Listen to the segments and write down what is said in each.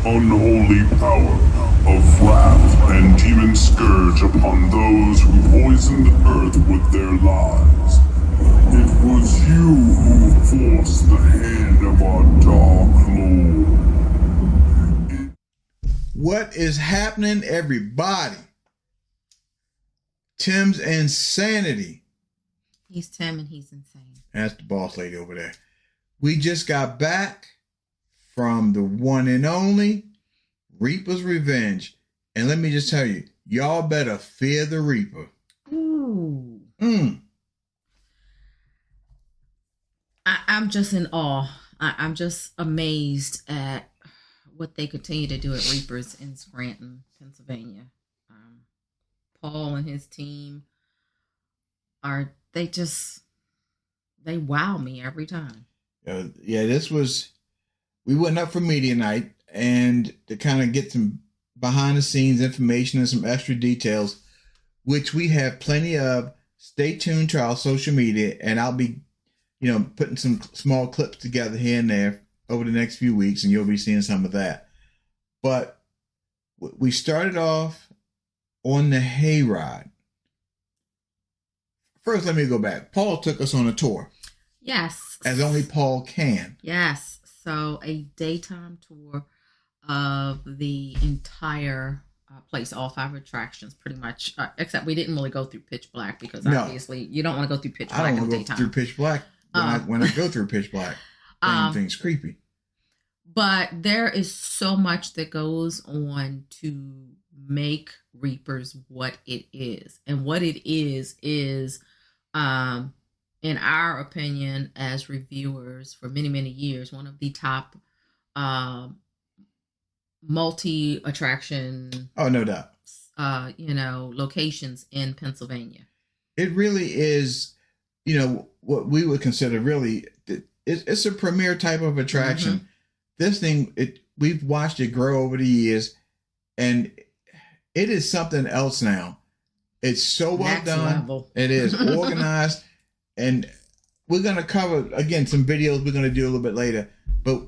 unholy power of wrath and demon scourge upon those who poisoned earth with their lies. It was you who forced the hand of our Dark Lord. What is happening, everybody? Tim's insanity. He's Tim and he's insane. That's the boss lady over there. We just got back from the one and only Reaper's Revenge. And let me just tell you, y'all better fear the Reaper. Ooh. I'm just in awe. I'm just amazed at what they continue to do at Reapers in Scranton, Pennsylvania. Paul and his team they wow me every time. We went up for media night, and to kind of get some behind the scenes information and some extra details, which we have plenty of. Stay tuned to our social media, and I'll be, putting some small clips together here and there over the next few weeks, and you'll be seeing some of that. But we started off on the hayride. First, let me go back. Paul took us on a tour. Yes. As only Paul can. Yes. So a daytime tour of the entire place, all 5 attractions, pretty much. Except we didn't really go through Pitch Black because obviously you don't want to go through Pitch Black in daytime. I don't want to go through Pitch Black when I go through Pitch Black. Things creepy. But there is so much that goes on to make Reapers what it is. And what it is, in our opinion, as reviewers for many, many years, one of the top multi-attraction... Oh, no doubt. Locations in Pennsylvania. It really is, what we would consider really... It's a premier type of attraction. Mm-hmm. This thing, we've watched it grow over the years, and it is something else now. It's so well Next done. Level. It is organized, and we're going to cover, again, some videos we're going to do a little bit later, but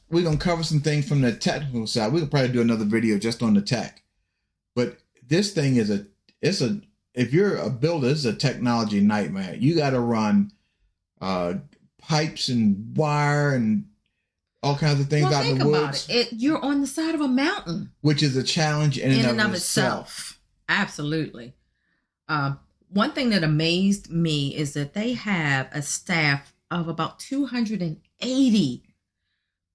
we're going to cover some things from the technical side. We could probably do another video just on the tech. But this thing if you're a builder, it's a technology nightmare. You got to run pipes and wire and all kinds of things out in the woods. Think about it. You're on the side of a mountain. Which is a challenge in and of itself. Absolutely. One thing that amazed me is that they have a staff of about 280.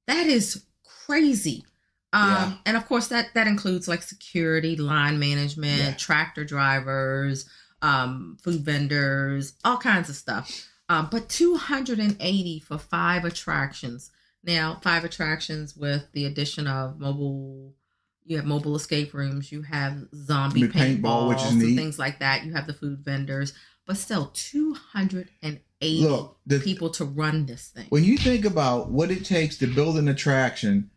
That is crazy. And of course that includes like security, line management, tractor drivers, food vendors, all kinds of stuff. But 280 for 5 attractions. Now, 5 attractions with the addition of mobile escape rooms, you have zombie paintball, which is neat, and things like that. You have the food vendors, but still 280 people to run this thing. When you think about what it takes to build an attraction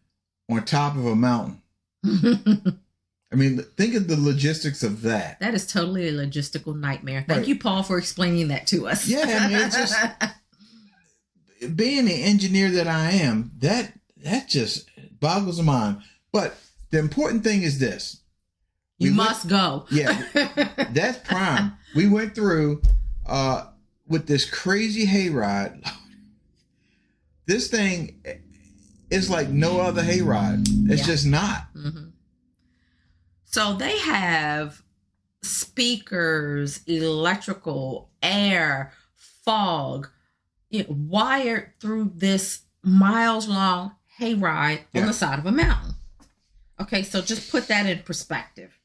on top of a mountain, I mean, think of the logistics of that. That is totally a logistical nightmare. Thank you, Paul, for explaining that to us. Yeah, I mean, it's just... being the engineer that I am, that just boggles the mind. But the important thing is this. You must go. Yeah, that's prime. We went through with this crazy hayride. This thing is like no other hayride. It's just not. Mm-hmm. So they have speakers, electrical, air, fog, wired through this miles-long hayride on the side of a mountain. Okay, so just put that in perspective.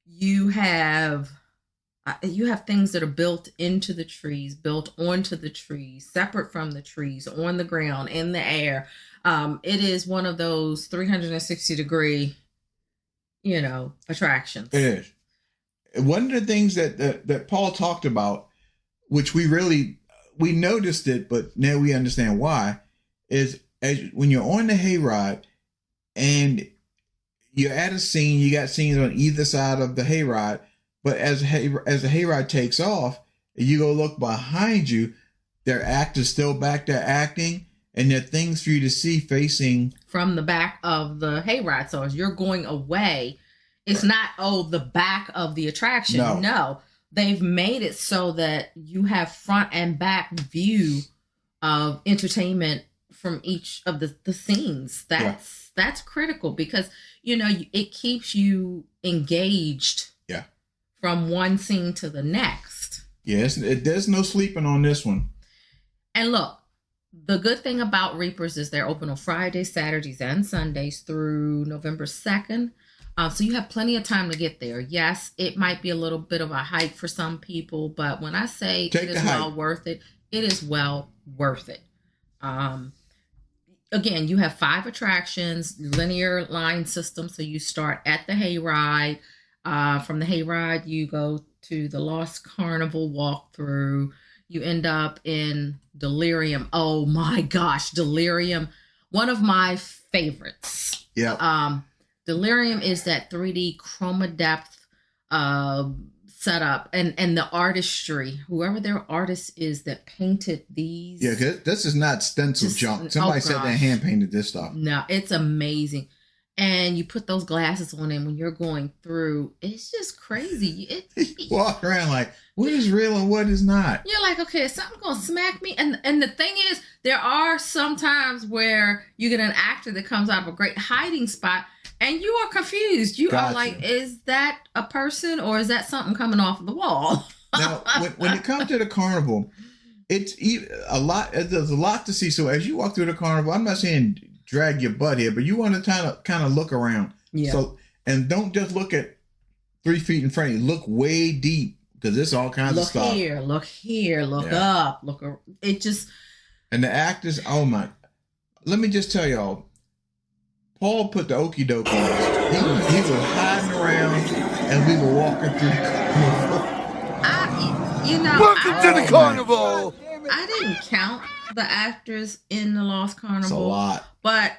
You have things that are built into the trees, built onto the trees, separate from the trees, on the ground, in the air. It is one of those 360-degree, attractions. It is. One of the things that Paul talked about, which we noticed it, but now we understand why, is when you're on the hayride and you're at a scene, you got scenes on either side of the hayride, but as the hayride takes off, you go look behind you, their actors still back there acting, and there are things for you to see facing from the back of the hayride. So as you're going away, it's not, the back of the attraction. No. They've made it so that you have front and back view of entertainment from each of the scenes. That's critical because, it keeps you engaged from one scene to the next. Yes, there's no sleeping on this one. And look, the good thing about Reapers is they're open on Fridays, Saturdays, and Sundays through November 2nd. So you have plenty of time to get there. Yes, it might be a little bit of a hike for some people, but when I say it is well worth it, it is well worth it. Again, you have 5 attractions, linear line system. So you start at the hayride. From the hayride, you go to the Lost Carnival walkthrough. You end up in Delirium. Oh my gosh, Delirium. One of my favorites. Yeah. Delirium is that 3D chroma depth setup and the artistry. Whoever their artist is that painted these. Yeah, cause this is not stencil junk. Somebody sat there and hand painted this stuff. No, it's amazing. And you put those glasses on, and when you're going through, it's just crazy. You walk around like, what is real and what is not? You're like, okay, is something gonna smack me? And the thing is, there are some times where you get an actor that comes out of a great hiding spot, and you are confused. You are like, is that a person or is that something coming off the wall? Now, when it comes to the carnival, it's a lot. There's a lot to see. So as you walk through the carnival, I'm not saying drag your butt here, but you want to kind of look around. Yeah. So, and don't just look at 3 feet in front of you. Look way deep because there's all kinds of stuff. Look here, look up, it just. And the actors, oh my! Let me just tell y'all, Paul put the okie doke on us. He was hiding around, and we were walking through the carnival. Welcome to the carnival. I didn't count the actors in the Lost Carnival. It's a lot. But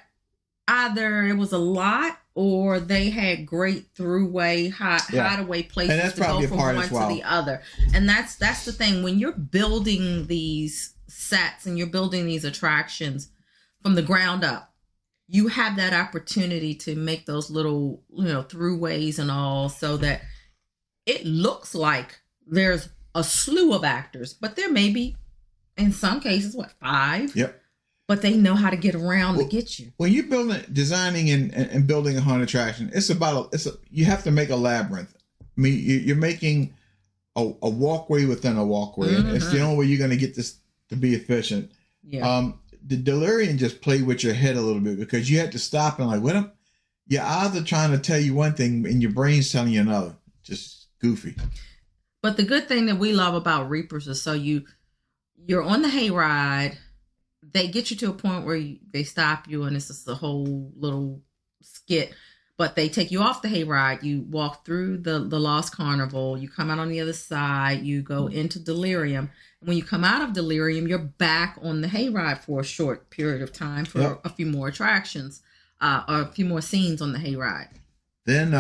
either it was a lot or they had great throughway, hideaway places and that's to go from one to the other. And that's the thing. When you're building these sets and you're building these attractions from the ground up, you have that opportunity to make those little, throughways and all so that it looks like there's a slew of actors, but there may be, in some cases, 5? Yep. But they know how to get around to get you. When you're designing and building a haunted attraction, you have to make a labyrinth. I mean, you're making a walkway within a walkway, Mm-hmm. and it's the only way you're going to get this to be efficient. Yeah. The Delirium just played with your head a little bit because you had to stop and like, what? Your eyes are trying to tell you one thing and your brain's telling you another. Just goofy. But the good thing that we love about Reapers is so you're on the hayride. They get you to a point where they stop you and it's just a whole little skit. But they take you off the hayride. You walk through the Lost Carnival. You come out on the other side. You go into Delirium. And when you come out of Delirium, you're back on the hayride for a short period of time for a few more attractions or a few more scenes on the hayride. Then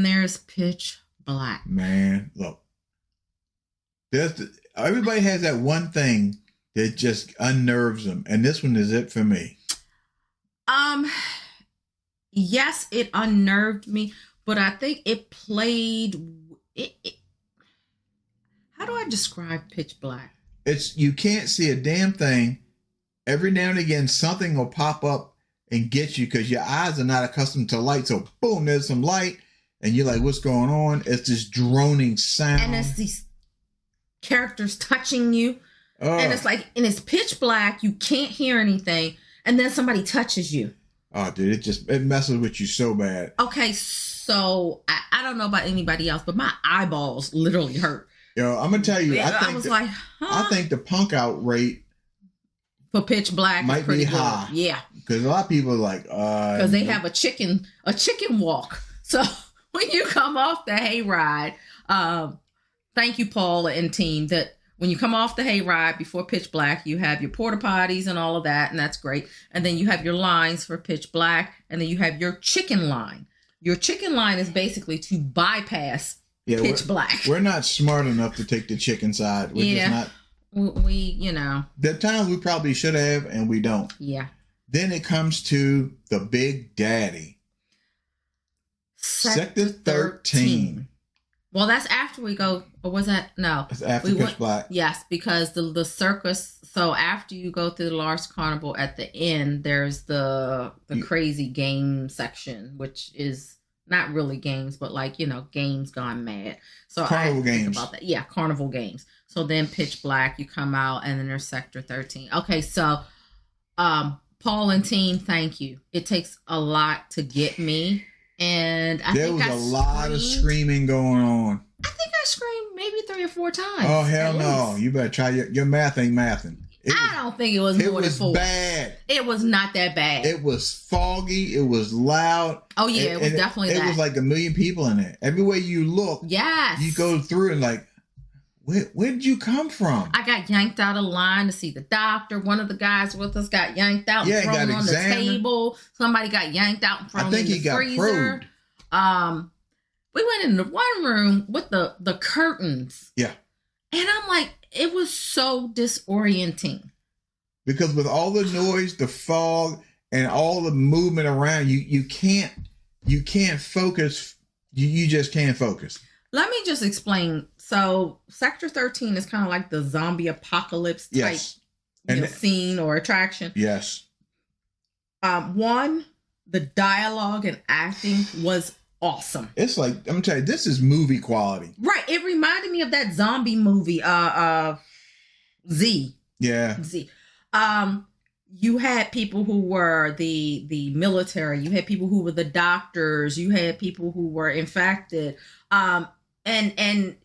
there's Pitch Black. Man, look. Everybody has that one thing that just unnerves them. And this one is it for me. Yes, it unnerved me, but I think it played how do I describe Pitch Black? You can't see a damn thing. Every now and again, something will pop up and get you because your eyes are not accustomed to light. So boom, there's some light and you're like, what's going on? It's this droning sound. And it's these characters touching you. And it's pitch black. You can't hear anything. And then somebody touches you. Oh, dude, it messes with you so bad. Okay, so I don't know about anybody else, but my eyeballs literally hurt. Yo, I'm gonna tell you, I think the punk out rate for Pitch Black might be high. Yeah, because a lot of people are like, because they have a chicken walk. So when you come off the hayride, thank you, Paul and team. That when you come off the hayride before Pitch Black, you have your porta potties and all of that, and that's great. And then you have your lines for Pitch Black, and then you have your chicken line. Your chicken line is basically to bypass Pitch Black. We're not smart enough to take the chicken side. We're just not. we There are times we probably should have, and we don't. yeah. Then it comes to the Big Daddy. Sector 13. Well, that's after we go, or was that no? It's after We Pitch went- Black. Yes, because the circus. So after you go through the large carnival, at the end there's the crazy game section, which is not really games, but like games gone mad. So Carnival I think games. about that. Yeah, carnival games. So then Pitch Black, you come out, and then there's Sector 13. Okay, so Paul and team, thank you. It takes a lot to get me, and There was a lot of screaming going on. I think I screamed maybe 3 or 4 times. Oh hell at no! least. You better try your math ain't mathing. I don't think it was It more than was 4. bad. It was not that bad. It was foggy. It was loud. Oh yeah, it was definitely It that. was like a million people in there. Everywhere you look, yes. you go through and like, where did you come from? I got yanked out of line to see the doctor. One of the guys with us got yanked out Yeah, and he got thrown on the examined. table. Somebody got yanked out and thrown I think in he the got freezer. probed. We went in the one room with the curtains. Yeah. And I'm like, it was so disorienting. Because with all the noise, the fog, and all the movement around you, you can't focus. You just can't focus. Let me just explain. So Sector 13 is kind of like the zombie apocalypse type Yes. And scene or attraction. yes. One, the dialogue and acting was awesome. It's like, I'm gonna tell you, this is movie quality. Right. It reminded me of that zombie movie, Z. Yeah. Z. You had people who were the military. You had people who were the doctors. You had people who were infected. And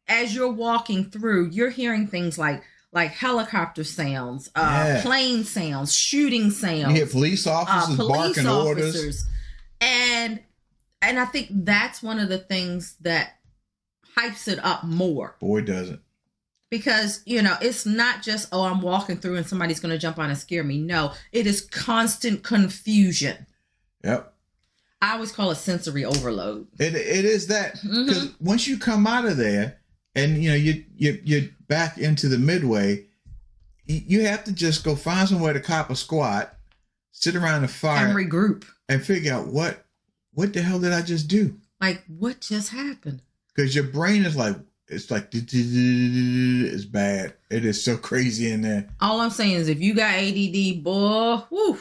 as you're walking through, you're hearing things like helicopter sounds, Yeah. plane sounds, shooting sounds. You hear police officers barking orders. And I think that's one of the things that hypes it up more. Boy, does it. Because, it's not just, oh, I'm walking through and somebody's going to jump on and scare me. No, it is constant confusion. Yep. I always call it sensory overload. It is that, because once you come out of there and you're back into the midway, you have to just go find somewhere to cop a squat, sit around the fire, And regroup. and figure out what the hell did I just do? Like, what just happened? Because your brain is like, it's bad. It is so crazy in there. All I'm saying is if you got ADD, boy, whew.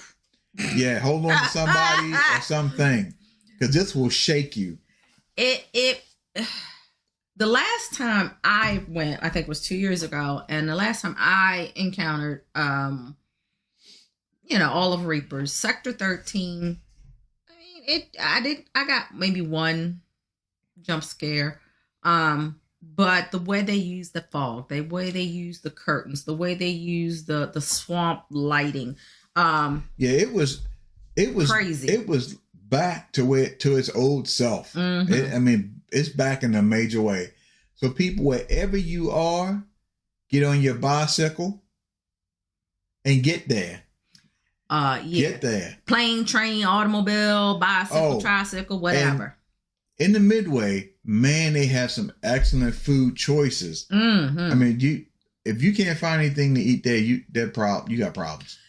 Yeah, hold on to somebody or something, because this will shake you. The last time I went, I think was 2 years ago, and the last time I encountered all of Reapers, Sector 13, I got maybe one jump scare. But the way they use the fog, the way they use the curtains, the way they use the swamp lighting, it was crazy. It was back to its old self. Mhm. It's back in a major way. So people, wherever you are, get on your bicycle and get there. Yeah. Get there. Plane, train, automobile, bicycle, tricycle, whatever. In the Midway, man, they have some excellent food choices. Mhm. If you can't find anything to eat there, you got problems.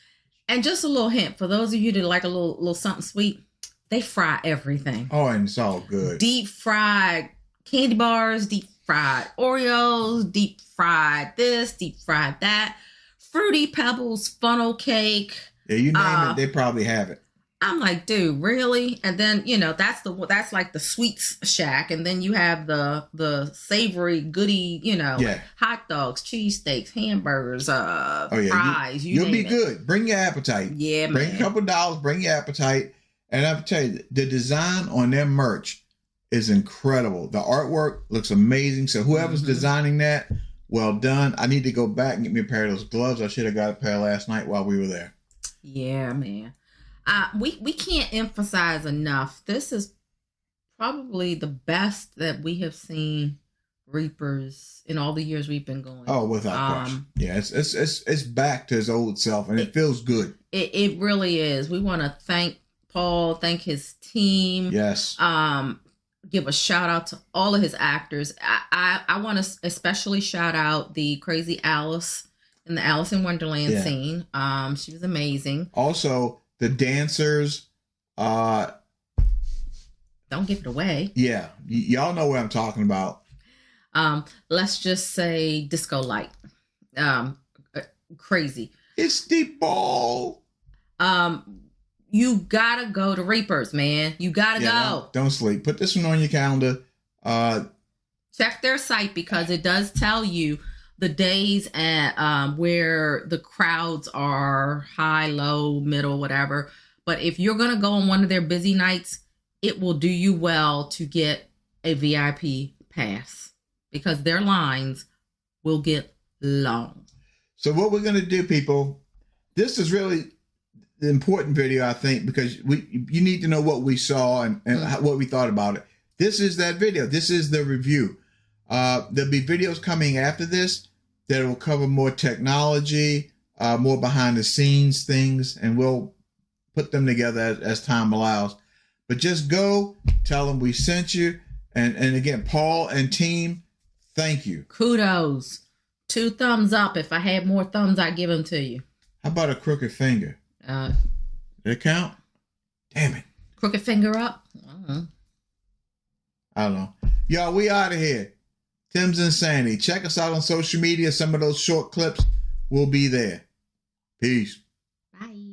And just a little hint for those of you that like a little something sweet, they fry everything. Oh, and it's all good. Deep fried candy bars, deep fried Oreos, deep fried this, deep fried that, Fruity Pebbles, funnel cake. Yeah, you name it, they probably have it. I'm like, dude, really? And then that's like the sweets shack, and then you have the savory goody, hot dogs, cheesesteaks, hamburgers, fries. You'll be good. Bring your appetite. Yeah, man. Bring a couple dollars. Bring your appetite. And I'll tell you, the design on their merch is incredible. The artwork looks amazing. So whoever's designing that, well done. I need to go back and get me a pair of those gloves. I should have got a pair last night while we were there. Yeah, man. We can't emphasize enough. This is probably the best that we have seen Reapers in all the years we've been going. Oh, without question. Yeah, it's back to its old self, and it feels good. It really is. We want to thank Paul, thank his team. Yes. give a shout out to all of his actors. I want to especially shout out the Crazy Alice in the Alice in Wonderland Yeah. scene. She was amazing. Also, the dancers. Don't give it away. Yeah, y'all know what I'm talking about. Let's just say Disco Light. Crazy. It's the ball. You gotta go to Reapers, man. You gotta go. Don't sleep. Put this one on your calendar. Check their site because it does tell you the days at where the crowds are high, low, middle, whatever. But if you're gonna go on one of their busy nights, it will do you well to get a VIP pass because their lines will get long. So what we're gonna do, people, this is really the important video, I think, because you need to know what we saw and what we thought about it. This is that video. This is the review. There'll be videos coming after this that will cover more technology, more behind the scenes things, and we'll put them together as time allows. But just go, tell them we sent you. And again, Paul and team, thank you. Kudos. 2 thumbs up. If I had more thumbs, I'd give them to you. How about a crooked finger? Did it count? Damn it. Crooked finger up? I don't know. Y'all, we out of here. Tim's Insanity. Check us out on social media. Some of those short clips will be there. Peace. Bye.